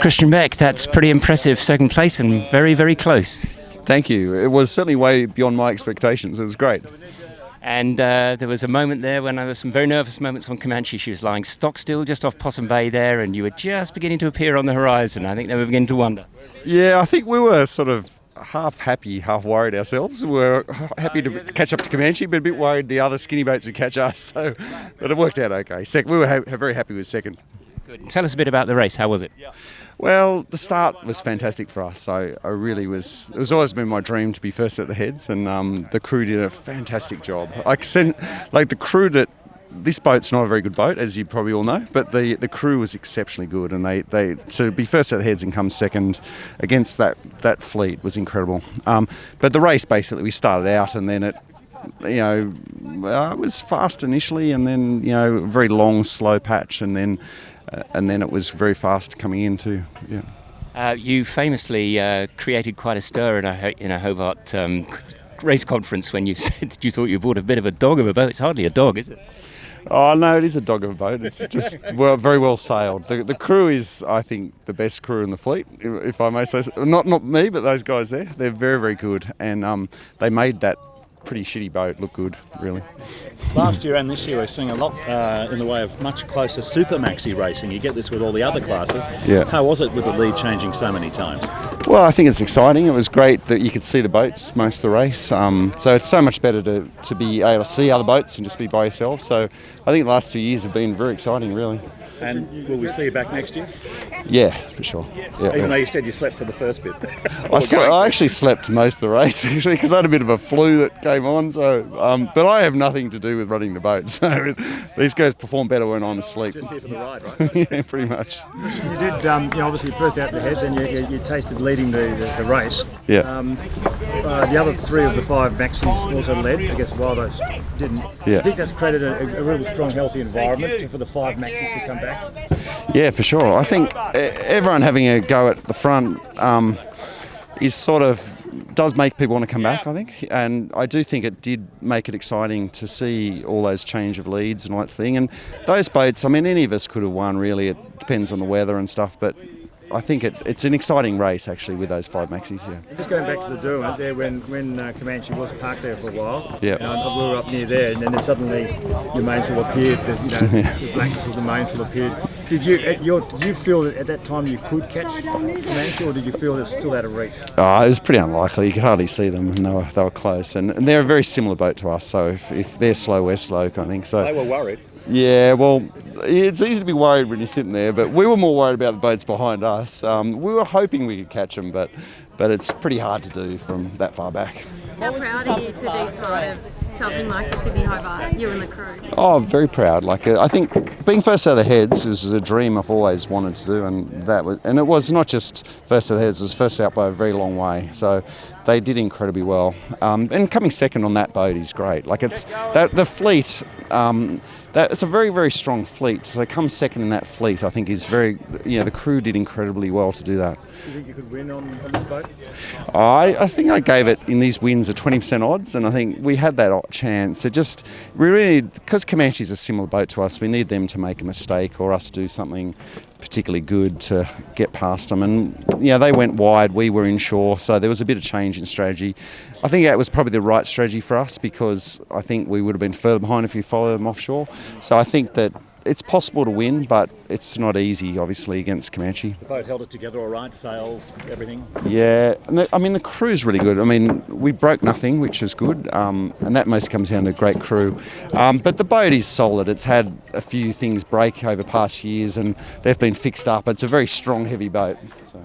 Christian Beck, that's pretty impressive, second place and very, very close. Thank you. It was certainly way beyond my expectations. It was great. And there was a moment there when there were some very nervous moments on Comanche. She was lying stock still just off Possum Bay there, and you were just beginning to appear on the horizon. I think they were beginning to wonder. Yeah, I think we were sort of half happy, half worried ourselves. We were happy to catch up to Comanche, but a bit worried the other skinny boats would catch us. So, but it worked out okay. We were very happy with second. Good. Tell us a bit about the race. How was it? Well, the start was fantastic for us. I really was. It was always been my dream to be first at the heads, and the crew did a fantastic job. The crew that. This boat's not a very good boat, as you probably all know, but the crew was exceptionally good, and they to be first at the heads and come second against that fleet was incredible. But the race, basically, we started out, and then it was fast initially, and then a very long, slow patch, and then it was very fast coming in too. Yeah. You famously created quite a stir in a Hobart race conference when you said that you thought you bought a bit of a dog of a boat. It's hardly a dog, is it? Oh no, it is a dog of a boat. It's just very well sailed. The crew is, I think, the best crew in the fleet, if I may say so. Not me, but those guys there. They're very, very good, and they made that pretty shitty boat look good, really. Last year and this year we're seeing a lot in the way of much closer super maxi racing. You get this with all the other classes. Yeah. How was it with the lead changing so many times? Well, I think it's exciting. It was great that you could see the boats most of the race. So it's so much better to be able to see other boats and just be by yourself. So I think the last 2 years have been very exciting, really. And will we see you back next year? Yeah, for sure. Yeah, Even though you said you slept for the first bit. I actually slept most of the race, actually, because I had a bit of a flu that came on. So, but I have nothing to do with running the boat. So these guys perform better when I'm asleep. Just here for the ride, right? Yeah, pretty much. You did, obviously first out the heads, and you tasted leading the race. Yeah. The other 3 of the 5 maxis also led. I guess Wildos didn't. Yeah. I think that's created a really strong, healthy environment for the 5 maxis to come back. Yeah, for sure. I think everyone having a go at the front is sort of does make people want to come back, I think. And I do think it did make it exciting to see all those change of leads and all that thing. And those boats, I mean, any of us could have won, really. It depends on the weather and stuff, but I think it's an exciting race, actually, with those 5 maxis, yeah. Just going back to the Derwent there, when Comanche was parked there for a while, yeah. We were up near there, and then suddenly your mainsail appeared, the blankness of the mainsail appeared. Did you feel that at that time you could catch Comanche, or did you feel it's still out of reach? It was pretty unlikely. You could hardly see them, and they were close. And they're a very similar boat to us, so if they're slow, we're slow, kind of thing. So they were worried. Yeah, well, it's easy to be worried when you're sitting there, but we were more worried about the boats behind us. We were hoping we could catch them, but it's pretty hard to do from that far back. How proud are you to be part of something like the Sydney Hobart, you and the crew? Oh, very proud. I think being first out of the heads is a dream I've always wanted to do, and it was not just first out of the heads; it was first out by a very long way. So they did incredibly well, and coming second on that boat is great. It's the fleet. It's a very, very strong fleet. So come second in that fleet, I think, is very. The crew did incredibly well to do that. Do you think you could win on this boat? I think I gave it in these wins a 20% odds, and I think we had that chance. We really, because Comanche's a similar boat to us, we need them to make a mistake or us do something particularly good to get past them. And they went wide, we were inshore, so there was a bit of change in strategy. I think that was probably the right strategy for us, because I think we would have been further behind if we followed them offshore. So I think that it's possible to win, but it's not easy, obviously, against Comanche. The boat held it together all right, sails, everything? Yeah, and the crew's really good. I mean, we broke nothing, which is good, and that most comes down to a great crew. But the boat is solid. It's had a few things break over past years, and they've been fixed up. It's a very strong, heavy boat. So.